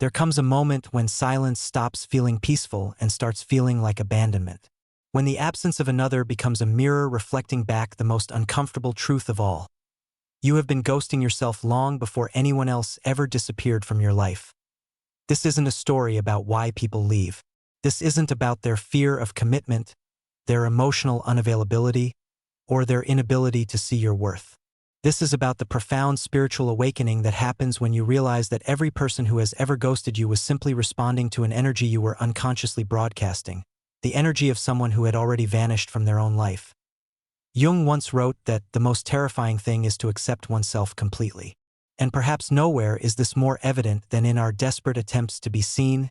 There comes a moment when silence stops feeling peaceful and starts feeling like abandonment. When the absence of another becomes a mirror reflecting back the most uncomfortable truth of all. You have been ghosting yourself long before anyone else ever disappeared from your life. This isn't a story about why people leave. This isn't about their fear of commitment, their emotional unavailability, or their inability to see your worth. This is about the profound spiritual awakening that happens when you realize that every person who has ever ghosted you was simply responding to an energy you were unconsciously broadcasting, the energy of someone who had already vanished from their own life. Jung once wrote that the most terrifying thing is to accept oneself completely. And perhaps nowhere is this more evident than in our desperate attempts to be seen,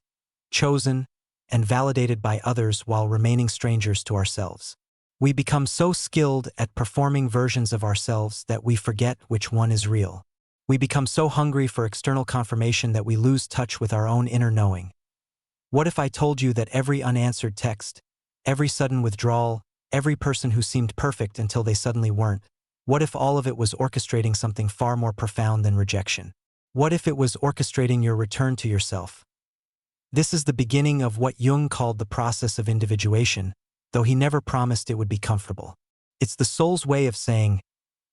chosen, and validated by others while remaining strangers to ourselves. We become so skilled at performing versions of ourselves that we forget which one is real. We become so hungry for external confirmation that we lose touch with our own inner knowing. What if I told you that every unanswered text, every sudden withdrawal, every person who seemed perfect until they suddenly weren't, what if all of it was orchestrating something far more profound than rejection? What if it was orchestrating your return to yourself? This is the beginning of what Jung called the process of individuation, though he never promised it would be comfortable. It's the soul's way of saying,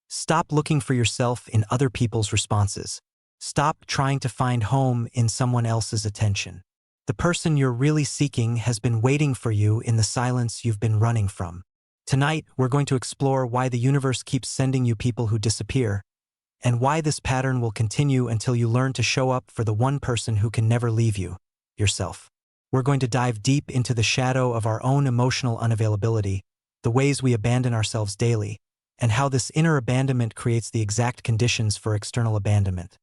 stop looking for yourself in other people's responses. Stop trying to find home in someone else's attention. The person you're really seeking has been waiting for you in the silence you've been running from. Tonight, we're going to explore why the universe keeps sending you people who disappear, and why this pattern will continue until you learn to show up for the one person who can never leave you, yourself. We're going to dive deep into the shadow of our own emotional unavailability, the ways we abandon ourselves daily, and how this inner abandonment creates the exact conditions for external abandonment.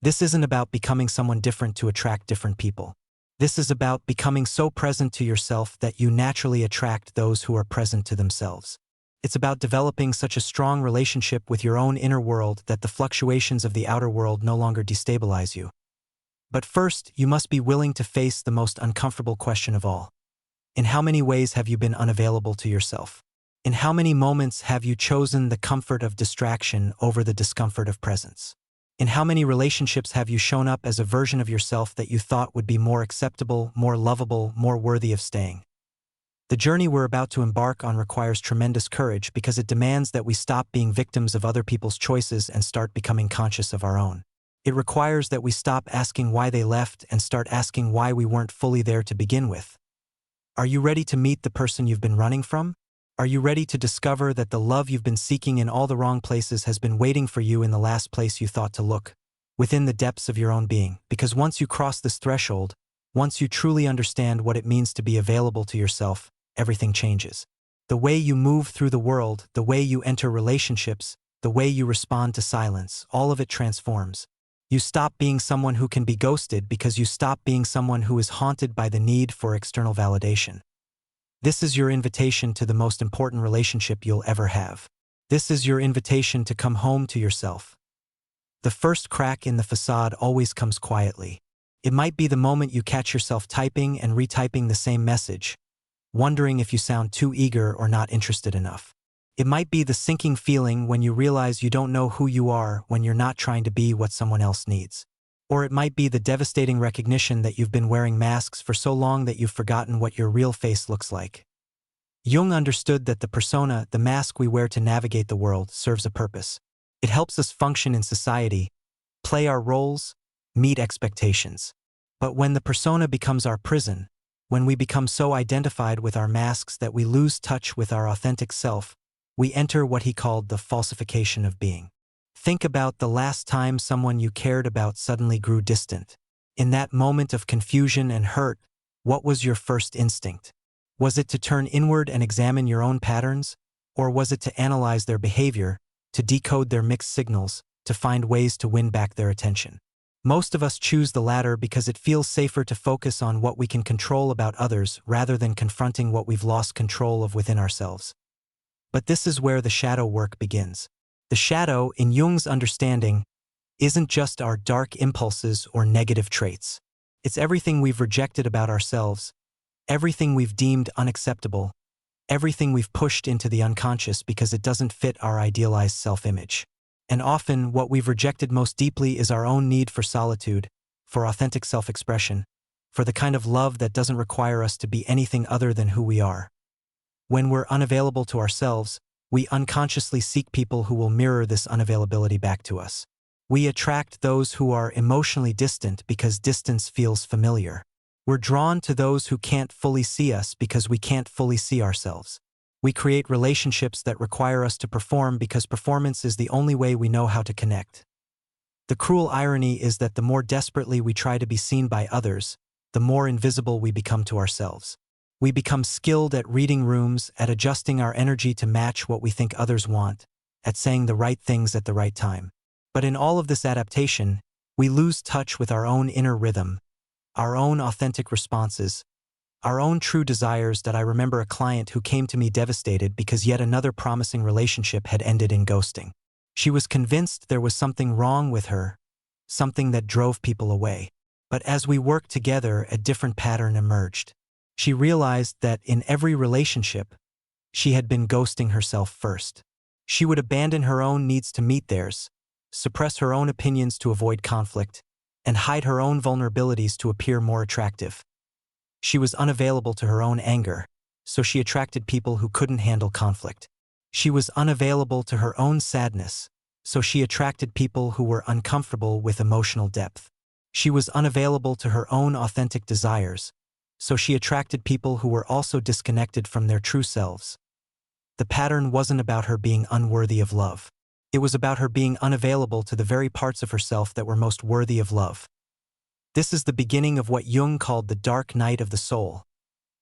This isn't about becoming someone different to attract different people. This is about becoming so present to yourself that you naturally attract those who are present to themselves. It's about developing such a strong relationship with your own inner world that the fluctuations of the outer world no longer destabilize you. But first, you must be willing to face the most uncomfortable question of all. In how many ways have you been unavailable to yourself? In how many moments have you chosen the comfort of distraction over the discomfort of presence? In how many relationships have you shown up as a version of yourself that you thought would be more acceptable, more lovable, more worthy of staying? The journey we're about to embark on requires tremendous courage because it demands that we stop being victims of other people's choices and start becoming conscious of our own. It requires that we stop asking why they left and start asking why we weren't fully there to begin with. Are you ready to meet the person you've been running from? Are you ready to discover that the love you've been seeking in all the wrong places has been waiting for you in the last place you thought to look, within the depths of your own being? Because once you cross this threshold, once you truly understand what it means to be available to yourself, everything changes. The way you move through the world, the way you enter relationships, the way you respond to silence, all of it transforms. You stop being someone who can be ghosted because you stop being someone who is haunted by the need for external validation. This is your invitation to the most important relationship you'll ever have. This is your invitation to come home to yourself. The first crack in the facade always comes quietly. It might be the moment you catch yourself typing and retyping the same message, wondering if you sound too eager or not interested enough. It might be the sinking feeling when you realize you don't know who you are when you're not trying to be what someone else needs. Or it might be the devastating recognition that you've been wearing masks for so long that you've forgotten what your real face looks like. Jung understood that the persona, the mask we wear to navigate the world, serves a purpose. It helps us function in society, play our roles, meet expectations. But when the persona becomes our prison, when we become so identified with our masks that we lose touch with our authentic self, we enter what he called the falsification of being. Think about the last time someone you cared about suddenly grew distant. In that moment of confusion and hurt, what was your first instinct? Was it to turn inward and examine your own patterns? Or was it to analyze their behavior, to decode their mixed signals, to find ways to win back their attention? Most of us choose the latter because it feels safer to focus on what we can control about others rather than confronting what we've lost control of within ourselves. But this is where the shadow work begins. The shadow, in Jung's understanding, isn't just our dark impulses or negative traits. It's everything we've rejected about ourselves, everything we've deemed unacceptable, everything we've pushed into the unconscious because it doesn't fit our idealized self-image. And often, what we've rejected most deeply is our own need for solitude, for authentic self-expression, for the kind of love that doesn't require us to be anything other than who we are. When we're unavailable to ourselves, we unconsciously seek people who will mirror this unavailability back to us. We attract those who are emotionally distant because distance feels familiar. We're drawn to those who can't fully see us because we can't fully see ourselves. We create relationships that require us to perform because performance is the only way we know how to connect. The cruel irony is that the more desperately we try to be seen by others, the more invisible we become to ourselves. We become skilled at reading rooms, at adjusting our energy to match what we think others want, at saying the right things at the right time. But in all of this adaptation, we lose touch with our own inner rhythm, our own authentic responses, our own true desires. That I remember a client who came to me devastated because yet another promising relationship had ended in ghosting. She was convinced there was something wrong with her, something that drove people away. But as we worked together, a different pattern emerged. She realized that in every relationship, she had been ghosting herself first. She would abandon her own needs to meet theirs, suppress her own opinions to avoid conflict, and hide her own vulnerabilities to appear more attractive. She was unavailable to her own anger, so she attracted people who couldn't handle conflict. She was unavailable to her own sadness, so she attracted people who were uncomfortable with emotional depth. She was unavailable to her own authentic desires, so she attracted people who were also disconnected from their true selves. The pattern wasn't about her being unworthy of love. It was about her being unavailable to the very parts of herself that were most worthy of love. This is the beginning of what Jung called the dark night of the soul,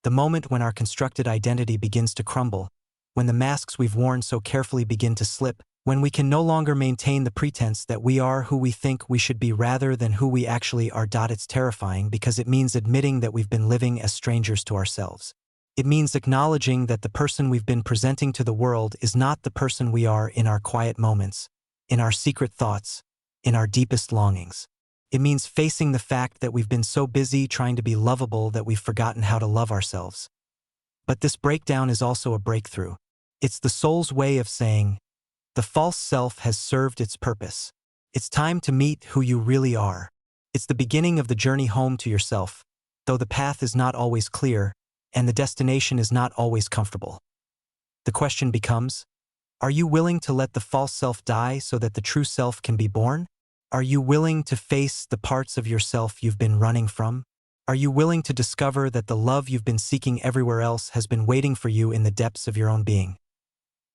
the moment when our constructed identity begins to crumble, when the masks we've worn so carefully begin to slip, when we can no longer maintain the pretense that we are who we think we should be rather than who we actually are. It's terrifying because it means admitting that we've been living as strangers to ourselves. It means acknowledging that the person we've been presenting to the world is not the person we are in our quiet moments, in our secret thoughts, in our deepest longings. It means facing the fact that we've been so busy trying to be lovable that we've forgotten how to love ourselves. But this breakdown is also a breakthrough. It's the soul's way of saying, the false self has served its purpose. It's time to meet who you really are. It's the beginning of the journey home to yourself, though the path is not always clear, and the destination is not always comfortable. The question becomes, are you willing to let the false self die so that the true self can be born? Are you willing to face the parts of yourself you've been running from? Are you willing to discover that the love you've been seeking everywhere else has been waiting for you in the depths of your own being?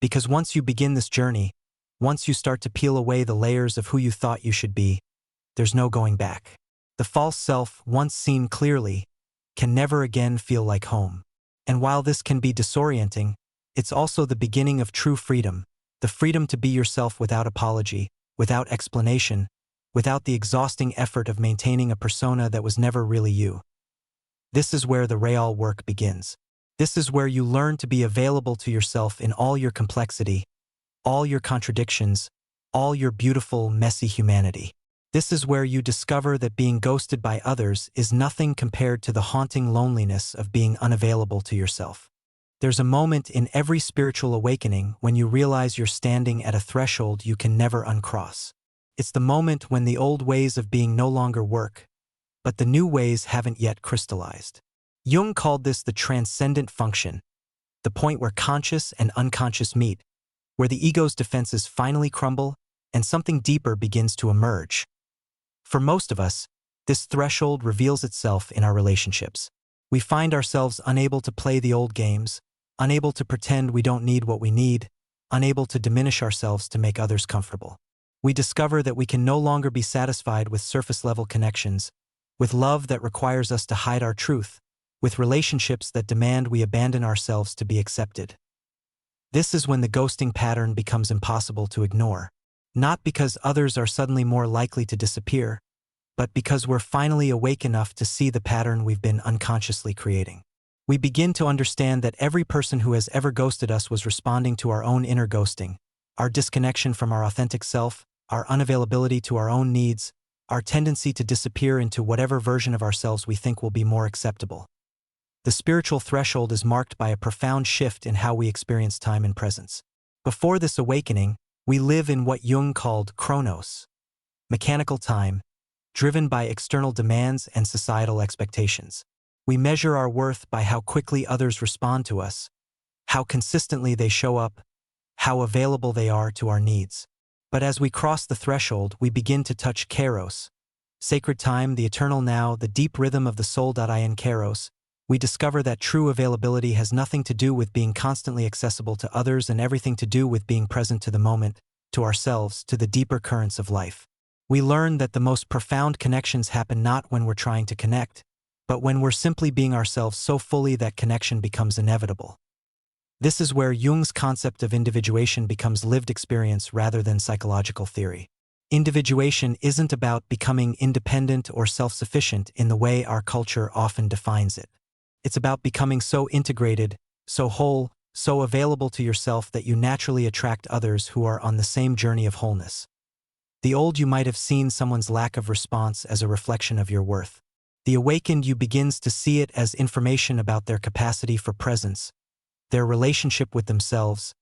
Because once you begin this journey, once you start to peel away the layers of who you thought you should be, there's no going back. The false self, once seen clearly, can never again feel like home. And while this can be disorienting, it's also the beginning of true freedom, the freedom to be yourself without apology, without explanation, without the exhausting effort of maintaining a persona that was never really you. This is where the real work begins. This is where you learn to be available to yourself in all your complexity, all your contradictions, all your beautiful, messy humanity. This is where you discover that being ghosted by others is nothing compared to the haunting loneliness of being unavailable to yourself. There's a moment in every spiritual awakening when you realize you're standing at a threshold you can never uncross. It's the moment when the old ways of being no longer work, but the new ways haven't yet crystallized. Jung called this the transcendent function, the point where conscious and unconscious meet, where the ego's defenses finally crumble and something deeper begins to emerge. For most of us, this threshold reveals itself in our relationships. We find ourselves unable to play the old games, unable to pretend we don't need what we need, unable to diminish ourselves to make others comfortable. We discover that we can no longer be satisfied with surface-level connections, with love that requires us to hide our truth, with relationships that demand we abandon ourselves to be accepted. This is when the ghosting pattern becomes impossible to ignore, not because others are suddenly more likely to disappear, but because we're finally awake enough to see the pattern we've been unconsciously creating. We begin to understand that every person who has ever ghosted us was responding to our own inner ghosting, our disconnection from our authentic self, our unavailability to our own needs, our tendency to disappear into whatever version of ourselves we think will be more acceptable. The spiritual threshold is marked by a profound shift in how we experience time and presence. Before this awakening, we live in what Jung called chronos, mechanical time, driven by external demands and societal expectations. We measure our worth by how quickly others respond to us, how consistently they show up, how available they are to our needs. But as we cross the threshold, we begin to touch kairos, sacred time, the eternal now, the deep rhythm of the soul. In kairos, we discover that true availability has nothing to do with being constantly accessible to others and everything to do with being present to the moment, to ourselves, to the deeper currents of life. We learn that the most profound connections happen not when we're trying to connect, but when we're simply being ourselves so fully that connection becomes inevitable. This is where Jung's concept of individuation becomes lived experience rather than psychological theory. Individuation isn't about becoming independent or self-sufficient in the way our culture often defines it. It's about becoming so integrated, so whole, so available to yourself that you naturally attract others who are on the same journey of wholeness. The old you might have seen someone's lack of response as a reflection of your worth. The awakened you begins to see it as information about their capacity for presence, their relationship with themselves,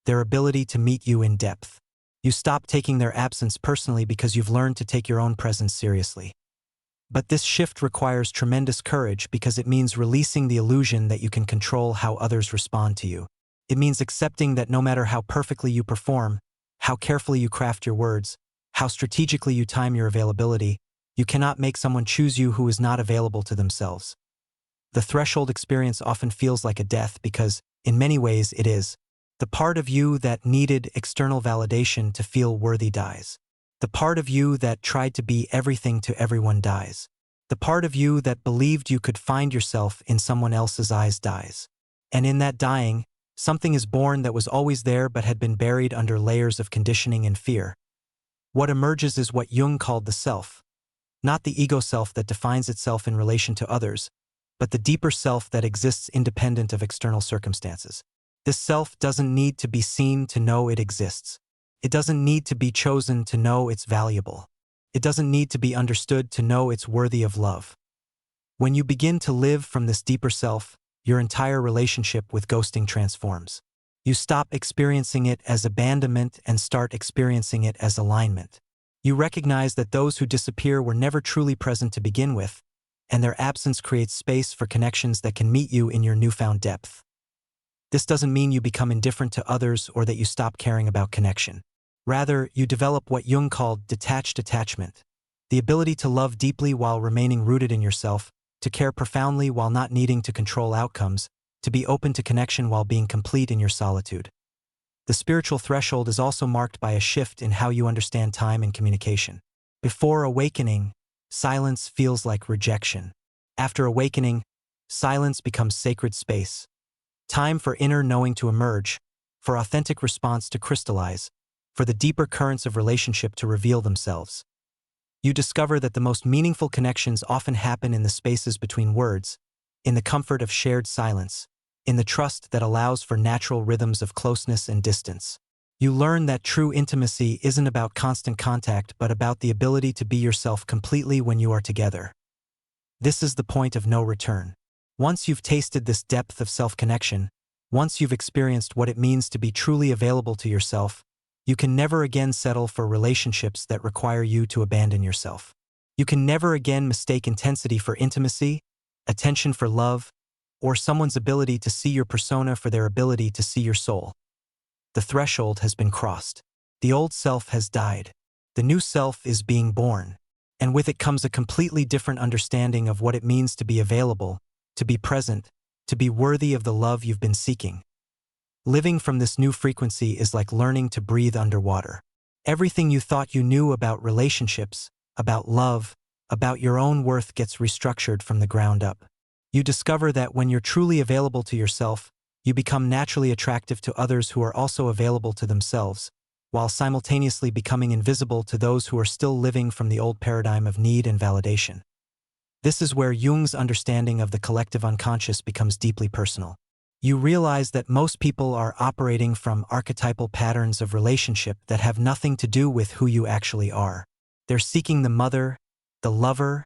their ability to meet you in depth. You stop taking their absence personally because you've learned to take your own presence seriously. But this shift requires tremendous courage because it means releasing the illusion that you can control how others respond to you. It means accepting that no matter how perfectly you perform, how carefully you craft your words, how strategically you time your availability, you cannot make someone choose you who is not available to themselves. The threshold experience often feels like a death because, in many ways, it is. The part of you that needed external validation to feel worthy dies. The part of you that tried to be everything to everyone dies. The part of you that believed you could find yourself in someone else's eyes dies. And in that dying, something is born that was always there but had been buried under layers of conditioning and fear. What emerges is what Jung called the self. Not the ego self that defines itself in relation to others, but the deeper self that exists independent of external circumstances. This self doesn't need to be seen to know it exists. It doesn't need to be chosen to know it's valuable. It doesn't need to be understood to know it's worthy of love. When you begin to live from this deeper self, your entire relationship with ghosting transforms. You stop experiencing it as abandonment and start experiencing it as alignment. You recognize that those who disappear were never truly present to begin with, and their absence creates space for connections that can meet you in your newfound depth. This doesn't mean you become indifferent to others or that you stop caring about connection. Rather, you develop what Jung called detached attachment, the ability to love deeply while remaining rooted in yourself, to care profoundly while not needing to control outcomes, to be open to connection while being complete in your solitude. The spiritual threshold is also marked by a shift in how you understand time and communication. Before awakening, silence feels like rejection. After awakening, silence becomes sacred space. Time for inner knowing to emerge, for authentic response to crystallize, for the deeper currents of relationship to reveal themselves. You discover that the most meaningful connections often happen in the spaces between words, in the comfort of shared silence, in the trust that allows for natural rhythms of closeness and distance. You learn that true intimacy isn't about constant contact but about the ability to be yourself completely when you are together. This is the point of no return. Once you've tasted this depth of self-connection, once you've experienced what it means to be truly available to yourself, you can never again settle for relationships that require you to abandon yourself. You can never again mistake intensity for intimacy, attention for love, or someone's ability to see your persona for their ability to see your soul. The threshold has been crossed. The old self has died. The new self is being born. And with it comes a completely different understanding of what it means to be available, to be present, to be worthy of the love you've been seeking. Living from this new frequency is like learning to breathe underwater. Everything you thought you knew about relationships, about love, about your own worth gets restructured from the ground up. You discover that when you're truly available to yourself, you become naturally attractive to others who are also available to themselves, while simultaneously becoming invisible to those who are still living from the old paradigm of need and validation. This is where Jung's understanding of the collective unconscious becomes deeply personal. You realize that most people are operating from archetypal patterns of relationship that have nothing to do with who you actually are. They're seeking the mother, the lover,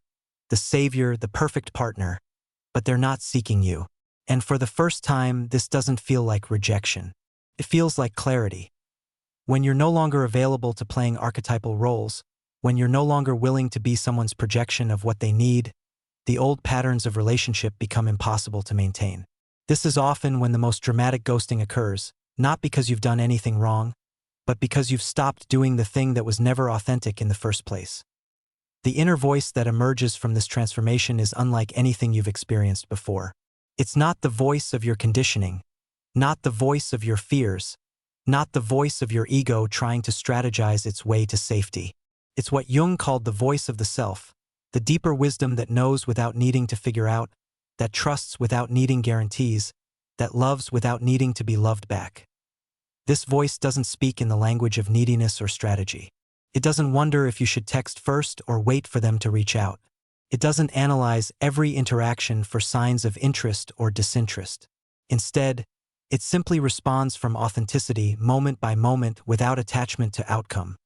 the savior, the perfect partner, but they're not seeking you. And for the first time, this doesn't feel like rejection. It feels like clarity. When you're no longer available to playing archetypal roles, When you're no longer willing to be someone's projection of what they need, the old patterns of relationship become impossible to maintain. This is often when the most dramatic ghosting occurs, not because you've done anything wrong, but because you've stopped doing the thing that was never authentic in the first place. The inner voice that emerges from this transformation is unlike anything you've experienced before. It's not the voice of your conditioning, not the voice of your fears, not the voice of your ego trying to strategize its way to safety. It's what Jung called the voice of the self, the deeper wisdom that knows without needing to figure out, that trusts without needing guarantees, that loves without needing to be loved back. This voice doesn't speak in the language of neediness or strategy. It doesn't wonder if you should text first or wait for them to reach out. It doesn't analyze every interaction for signs of interest or disinterest. Instead, it simply responds from authenticity moment by moment without attachment to outcome.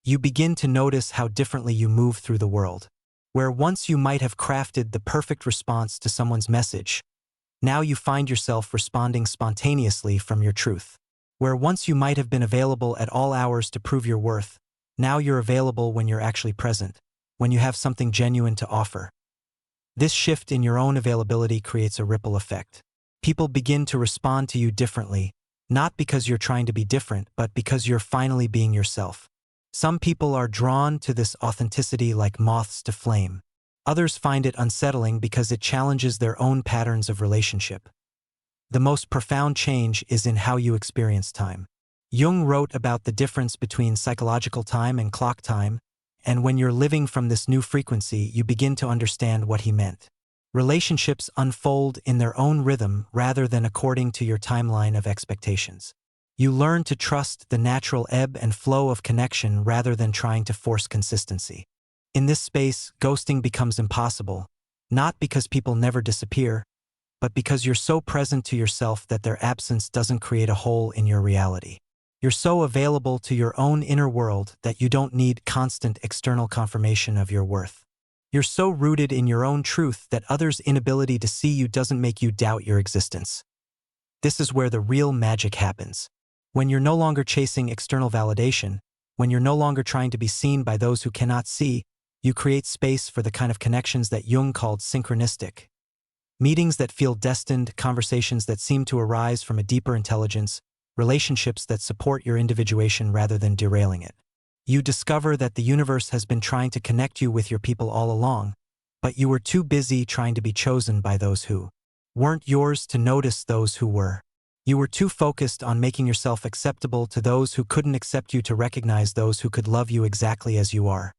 You begin to notice how differently you move through the world. Where once you might have crafted the perfect response to someone's message, now you find yourself responding spontaneously from your truth. Where once you might have been available at all hours to prove your worth, now you're available when you're actually present, when you have something genuine to offer. This shift in your own availability creates a ripple effect. People begin to respond to you differently, not because you're trying to be different, but because you're finally being yourself. Some people are drawn to this authenticity like moths to flame. Others find it unsettling because it challenges their own patterns of relationship. The most profound change is in how you experience time. Jung wrote about the difference between psychological time and clock time, and when you're living from this new frequency, you begin to understand what he meant. Relationships unfold in their own rhythm rather than according to your timeline of expectations. You learn to trust the natural ebb and flow of connection rather than trying to force consistency. In this space, ghosting becomes impossible, not because people never disappear, but because you're so present to yourself that their absence doesn't create a hole in your reality. You're so available to your own inner world that you don't need constant external confirmation of your worth. You're so rooted in your own truth that others' inability to see you doesn't make you doubt your existence. This is where the real magic happens. When you're no longer chasing external validation, when you're no longer trying to be seen by those who cannot see, you create space for the kind of connections that Jung called synchronistic. Meetings that feel destined, conversations that seem to arise from a deeper intelligence, relationships that support your individuation rather than derailing it. You discover that the universe has been trying to connect you with your people all along, but you were too busy trying to be chosen by those who weren't yours to notice those who were. You were too focused on making yourself acceptable to those who couldn't accept you to recognize those who could love you exactly as you are.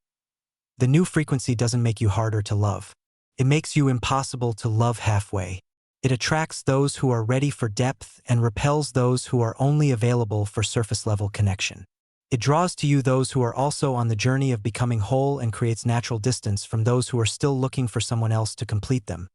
The new frequency doesn't make you harder to love. It makes you impossible to love halfway. It attracts those who are ready for depth and repels those who are only available for surface-level connection. It draws to you those who are also on the journey of becoming whole and creates natural distance from those who are still looking for someone else to complete them.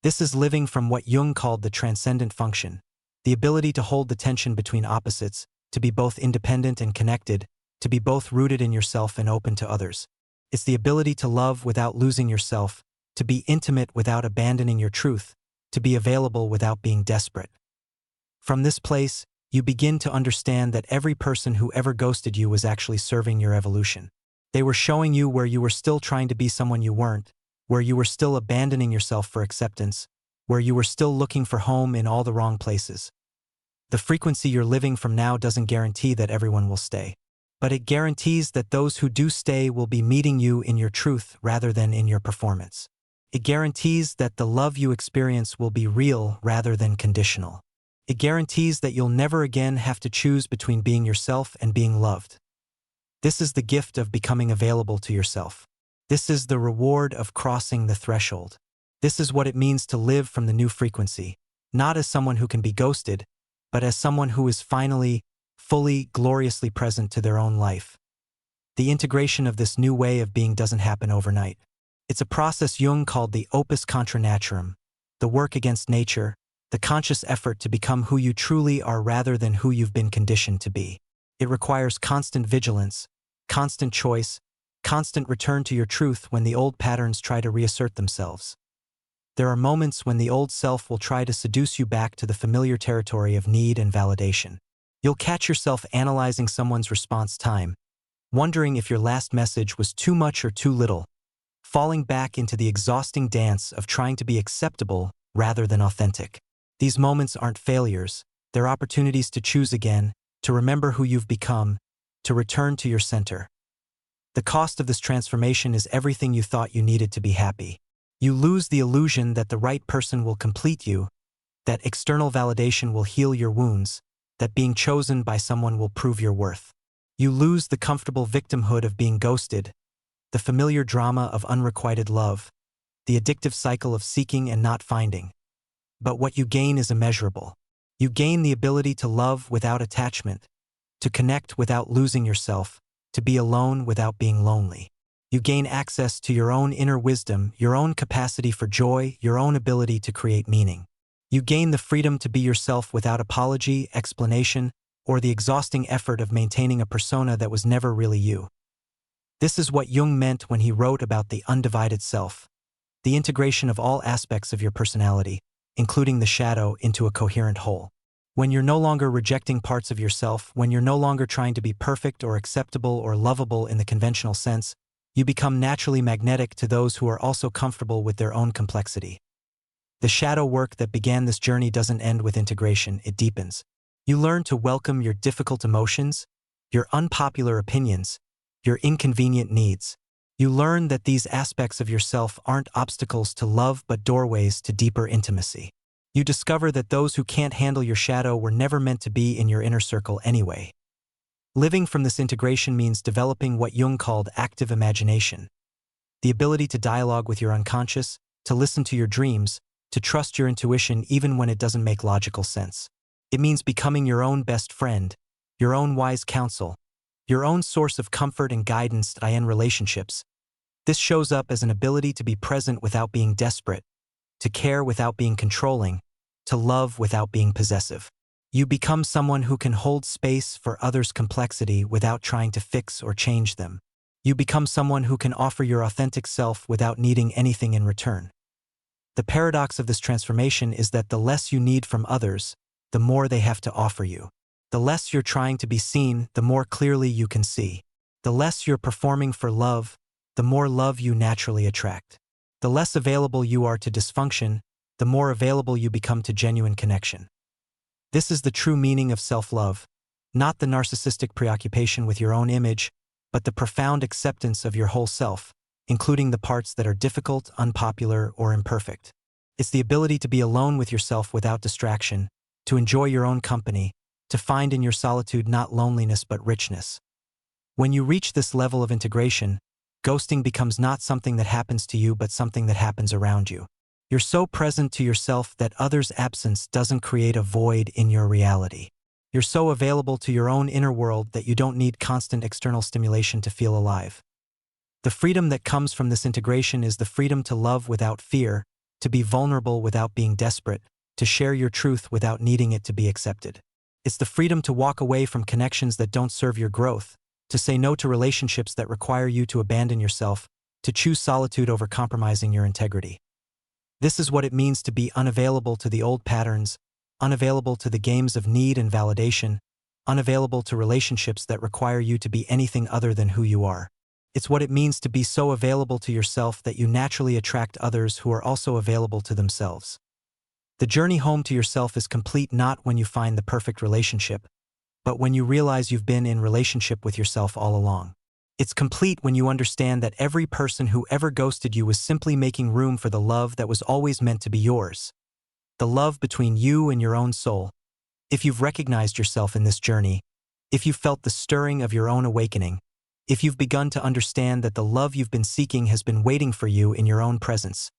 This is living from what Jung called the transcendent function, the ability to hold the tension between opposites, to be both independent and connected, to be both rooted in yourself and open to others. It's the ability to love without losing yourself, to be intimate without abandoning your truth, to be available without being desperate. From this place, you begin to understand that every person who ever ghosted you was actually serving your evolution. They were showing you where you were still trying to be someone you weren't, where you were still abandoning yourself for acceptance, where you were still looking for home in all the wrong places. The frequency you're living from now doesn't guarantee that everyone will stay, but it guarantees that those who do stay will be meeting you in your truth rather than in your performance. It guarantees that the love you experience will be real rather than conditional. It guarantees that you'll never again have to choose between being yourself and being loved. This is the gift of becoming available to yourself. This is the reward of crossing the threshold. This is what it means to live from the new frequency, not as someone who can be ghosted, but as someone who is finally, fully, gloriously present to their own life. The integration of this new way of being doesn't happen overnight. It's a process Jung called the opus contra naturam, the work against nature, the conscious effort to become who you truly are rather than who you've been conditioned to be. It requires constant vigilance, constant choice, constant return to your truth when the old patterns try to reassert themselves. There are moments when the old self will try to seduce you back to the familiar territory of need and validation. You'll catch yourself analyzing someone's response time, wondering if your last message was too much or too little, falling back into the exhausting dance of trying to be acceptable rather than authentic. These moments aren't failures, they're opportunities to choose again, to remember who you've become, to return to your center. The cost of this transformation is everything you thought you needed to be happy. You lose the illusion that the right person will complete you, that external validation will heal your wounds, that being chosen by someone will prove your worth. You lose the comfortable victimhood of being ghosted, the familiar drama of unrequited love, the addictive cycle of seeking and not finding. But what you gain is immeasurable. You gain the ability to love without attachment, to connect without losing yourself, to be alone without being lonely. You gain access to your own inner wisdom, your own capacity for joy, your own ability to create meaning. You gain the freedom to be yourself without apology, explanation, or the exhausting effort of maintaining a persona that was never really you. This is what Jung meant when he wrote about the undivided self, the integration of all aspects of your personality, including the shadow, into a coherent whole. When you're no longer rejecting parts of yourself, when you're no longer trying to be perfect or acceptable or lovable in the conventional sense, you become naturally magnetic to those who are also comfortable with their own complexity. The shadow work that began this journey doesn't end with integration, it deepens. You learn to welcome your difficult emotions, your unpopular opinions, your inconvenient needs. You learn that these aspects of yourself aren't obstacles to love but doorways to deeper intimacy. You discover that those who can't handle your shadow were never meant to be in your inner circle anyway. Living from this integration means developing what Jung called active imagination, the ability to dialogue with your unconscious, to listen to your dreams, to trust your intuition even when it doesn't make logical sense. It means becoming your own best friend, your own wise counsel, your own source of comfort and guidance in relationships. This shows up as an ability to be present without being desperate, to care without being controlling, to love without being possessive. You become someone who can hold space for others' complexity without trying to fix or change them. You become someone who can offer your authentic self without needing anything in return. The paradox of this transformation is that the less you need from others, the more they have to offer you. The less you're trying to be seen, the more clearly you can see. The less you're performing for love, the more love you naturally attract. The less available you are to dysfunction, the more available you become to genuine connection. This is the true meaning of self-love, not the narcissistic preoccupation with your own image, but the profound acceptance of your whole self, including the parts that are difficult, unpopular, or imperfect. It's the ability to be alone with yourself without distraction, to enjoy your own company, to find in your solitude not loneliness but richness. When you reach this level of integration, ghosting becomes not something that happens to you but something that happens around you. You're so present to yourself that others' absence doesn't create a void in your reality. You're so available to your own inner world that you don't need constant external stimulation to feel alive. The freedom that comes from this integration is the freedom to love without fear, to be vulnerable without being desperate, to share your truth without needing it to be accepted. It's the freedom to walk away from connections that don't serve your growth, to say no to relationships that require you to abandon yourself, to choose solitude over compromising your integrity. This is what it means to be unavailable to the old patterns, unavailable to the games of need and validation, unavailable to relationships that require you to be anything other than who you are. It's what it means to be so available to yourself that you naturally attract others who are also available to themselves. The journey home to yourself is complete not when you find the perfect relationship, but when you realize you've been in relationship with yourself all along. It's complete when you understand that every person who ever ghosted you was simply making room for the love that was always meant to be yours. The love between you and your own soul. If you've recognized yourself in this journey, if you've felt the stirring of your own awakening, if you've begun to understand that the love you've been seeking has been waiting for you in your own presence,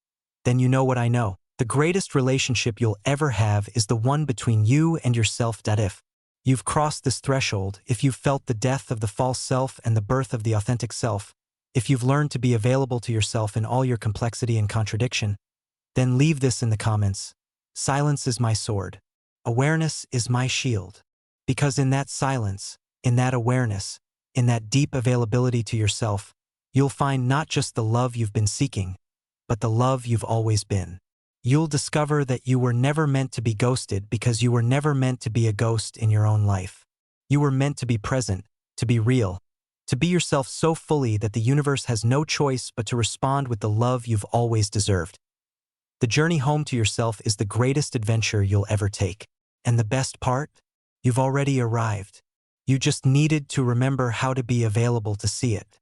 then you know what I know. The greatest relationship you'll ever have is the one between you and yourself. If you've crossed this threshold, if you've felt the death of the false self and the birth of the authentic self, if you've learned to be available to yourself in all your complexity and contradiction, then leave this in the comments. Silence is my sword. Awareness is my shield. Because in that silence, in that awareness, in that deep availability to yourself, you'll find not just the love you've been seeking, but the love you've always been. You'll discover that you were never meant to be ghosted because you were never meant to be a ghost in your own life. You were meant to be present, to be real, To be yourself so fully that the universe has no choice but to respond with the love you've always deserved. The journey home to yourself is the greatest adventure you'll ever take. And the best part? You've already arrived. You just needed to remember how to be available to see it.